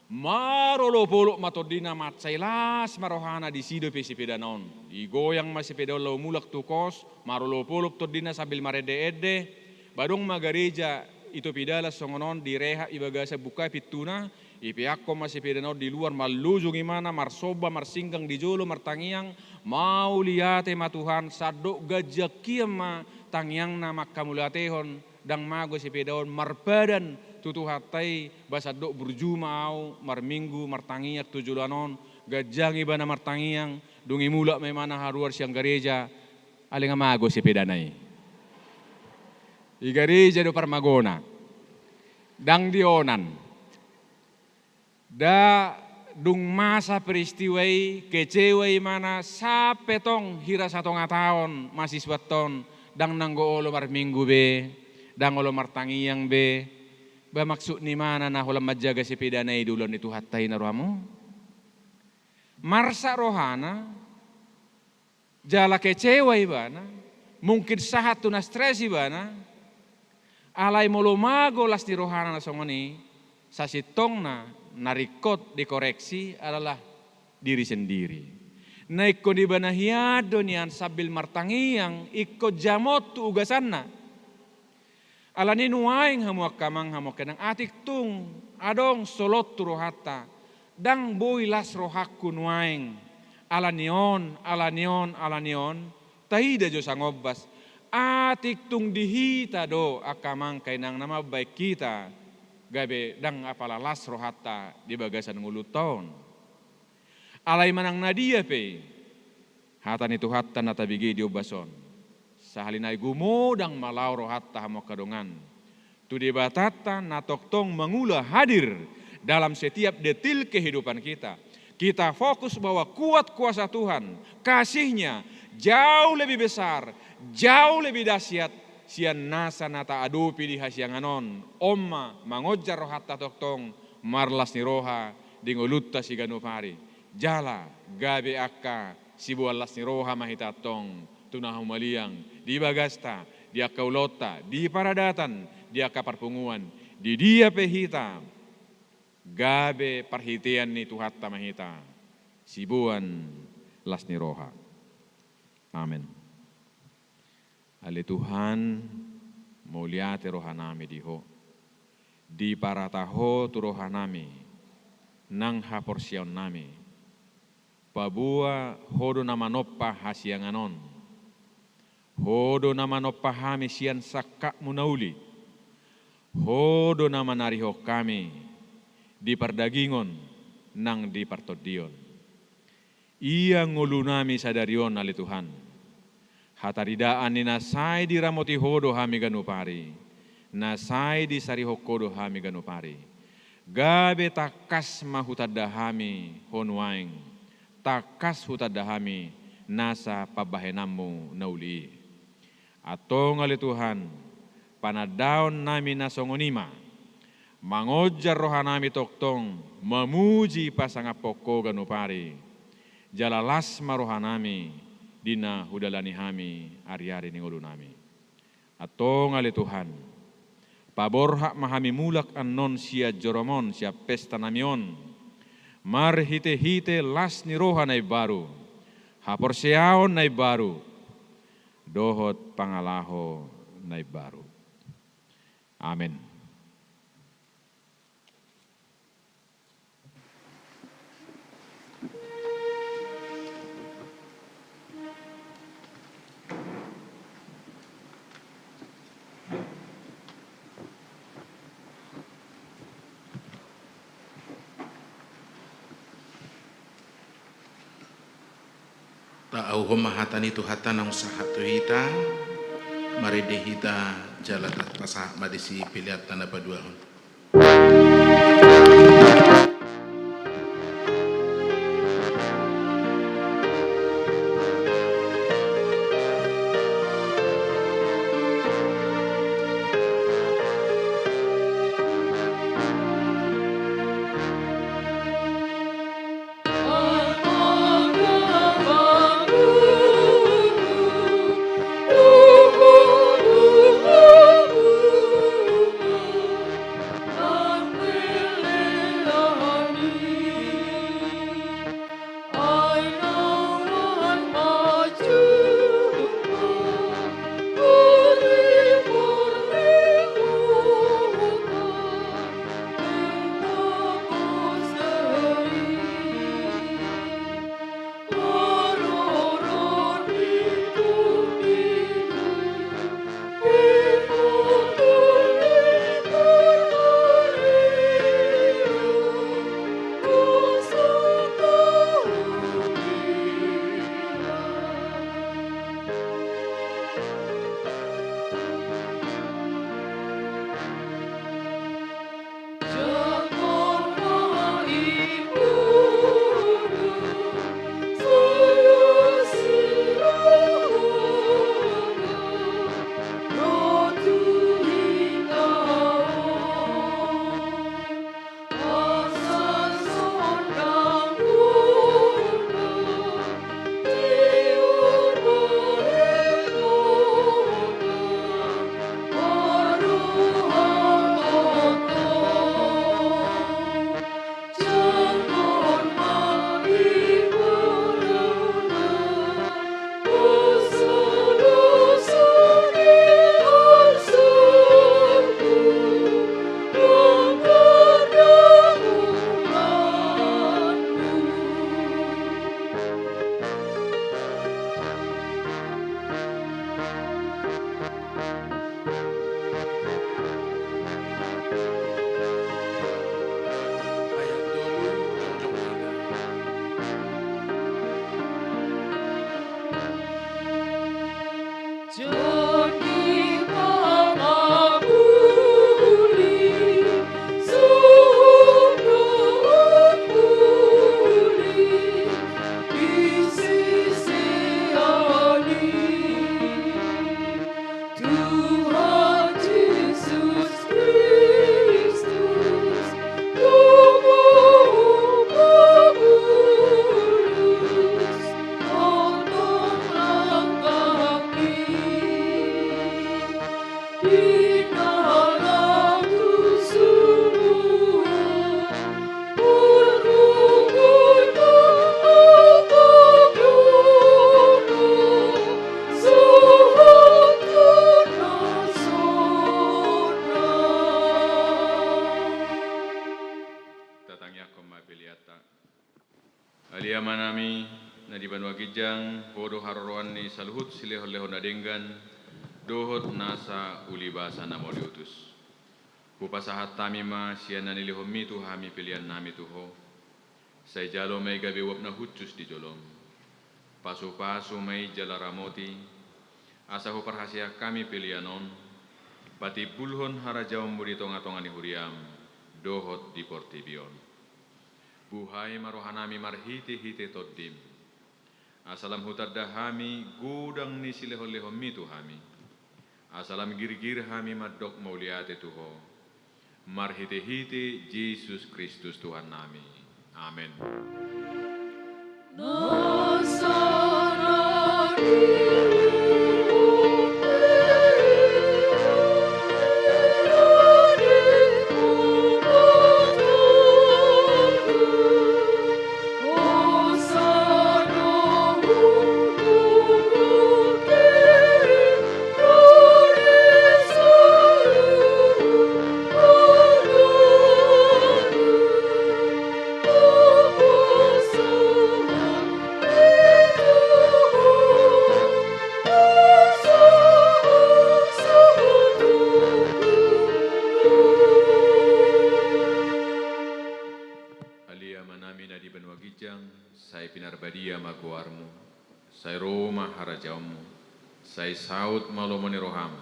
Marolo polok matodina matsailas marohana di sido pe sepeda naon. Igoyang mas sepeda lo mulak tu kos. Marolo polok todina sambil marede-ede. Badong magareja itu pidalas songonon direha ibagasa buka pituna. Ipiakko masih pedano di luar malujung imana marsoba marsinggang di jolo martangiang mau liate ma Tuhan sadok gajak kiama tangiang na makamulatehon dang mago si pedaon marbadan tutu hatai basadok berjumau marminggu martangiak tujulanon gajangi bana martangiang, dungi mula may mana haruar siyang gereja, aling amago si pedanay. I gereja do Parmagona, dang dionan, da dung masa peristiwai kecewai mana sapetong hira satong ataon mahasiswa ton dang nanggo olo mar minggu be, dang olo martangiang be, ba maksud ni mana na hulam majaga si pedanay dulon itu hatay na rohamo? Marsa rohana, jala kecewa ibana, mungkin sahat tu na stres ibana, alay mo lumago las di rohana na songoni, sa sitong na narikot dikoreksi adalah diri sendiri. Na ikko di banahiyado niyan sabil martangiyang ikko jamot tu ugasan na. Alani nuaing hamuak kamang hamuak kenang atik tung adong solot tu rohata dang boy las rohakku nuaing alanion tahida jo sangobas atik tung dihita do akamang kainang nama baik kita gabe dang apalalas rohata di bagasan nguluton alai manang nadia pe hatan itu hatan natabigi di obason sahalinay gumodang malaw rohata hamok kadongan tu di batata natoktong mengula hadir dalam setiap detil kehidupan kita. Kita fokus bahwa kuat kuasa Tuhan, kasihnya jauh lebih besar, jauh lebih dahsyat. Sian nasa nata adupi di hasyanganon, omma mangojar rohata toktong, marlas ni roha, dingolutta si ganupari. Jala gabe akka si bualas ni roha mahitatong, tunahumaliang, di bagasta, di akaulota, di paradatan, di akaparpunguan, di dia pehita, gabe parhitian ni tuhatta mahita, sibuan las ni roha. Amin. Ali Tuhan muliate roha nami diho, di parataho tu roha nami, nang haporsion nami, pabua hodo nama noppa hasyanganon, hodo nama noppahami sian sakak munauli, hodo nama nariho kami di perdagingon nang di partodion. Ia ngulunami sadarion ali Tuhan. Hataridaan ni nasay di ramoti hodo hami ganupari, nasay di sarihokodo hami ganupari. Gabe takas mahutadahami honwaing, takas hutadahami nasa pabahenamu nauli. Atong ali Tuhan, panadaon nami nasongonima, mangojar rohanami toktong, memuji pasangapoko ganupari, jalalas marohanami, dina hudalani hami, ari-ari ningulu nami. Atong ali Tuhan, paborhak mahami mulak anon sia joromon, sia pesta namion, marhite-hite las ni rohanay baru, haporseaon nay baru, dohot pangalaho nay baru. Amin. Ta'au humahatan itu hatan ang sahatu hita, maridehita jalatat pasah madisi pilihat tanda paduahon. na di banua gijang hodo haroroan ni saluhut sileho-leho na denggan dohot nasa ulibasa na mo diutus. Pupasahat tami ma siya na niliho mi tuhami pilihan nami tuho. Say jalo may gabi wap na hutsus di jolom. Pasu-pasu may jalaramoti. Asa ho parhasya kami pilihanon. Pati bulhon harajawam budi tonga-tonga ni huriam. Dohot di portibion. Buhay marohanami marhiti-hiti toddim. Asalam hutad dahami gudang ni sileho-leho mi tuhami. Asalam gir-gir hami madok mauliate tuho. Marhiti-hiti Yesus Kristus Tuhan nami. Amin. Alia manami na di banua gijang, say pinarbadia maguarmu, say Roma harajaumu, say saut malomoni roham,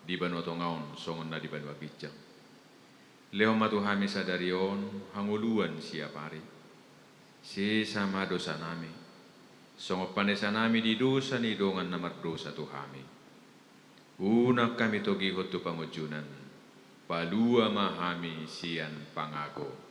di banua tongaon songon na di banua gijang. Leo matuhami sadarion hanguluan siapari, si sama dosa nami, songop panesa nami di dosa ni dongan namar dosa tuhami. Unak kami togi hotu pangujunan, palua mahami sian pangago.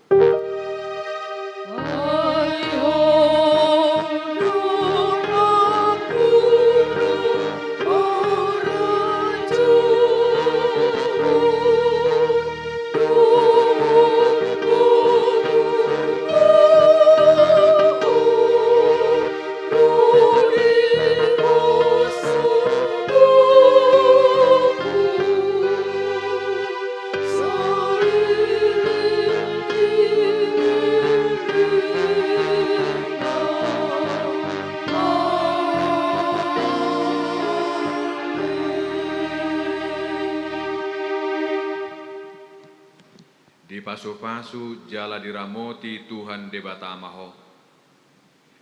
Di pasu-pasu jala diramoti Tuhan debatamaho.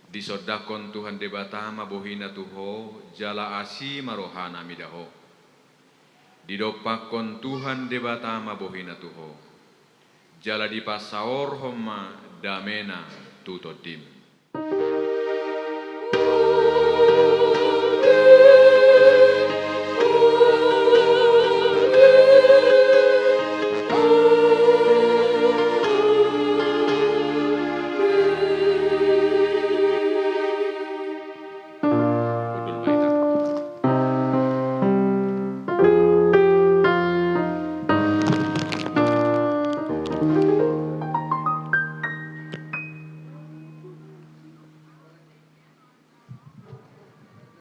Di sodakon Tuhan debatama bohina tuho jala asi marohana midaho. Di dopakon Tuhan debatama bohina tuho. Jala di pasaor homa damena tutodim.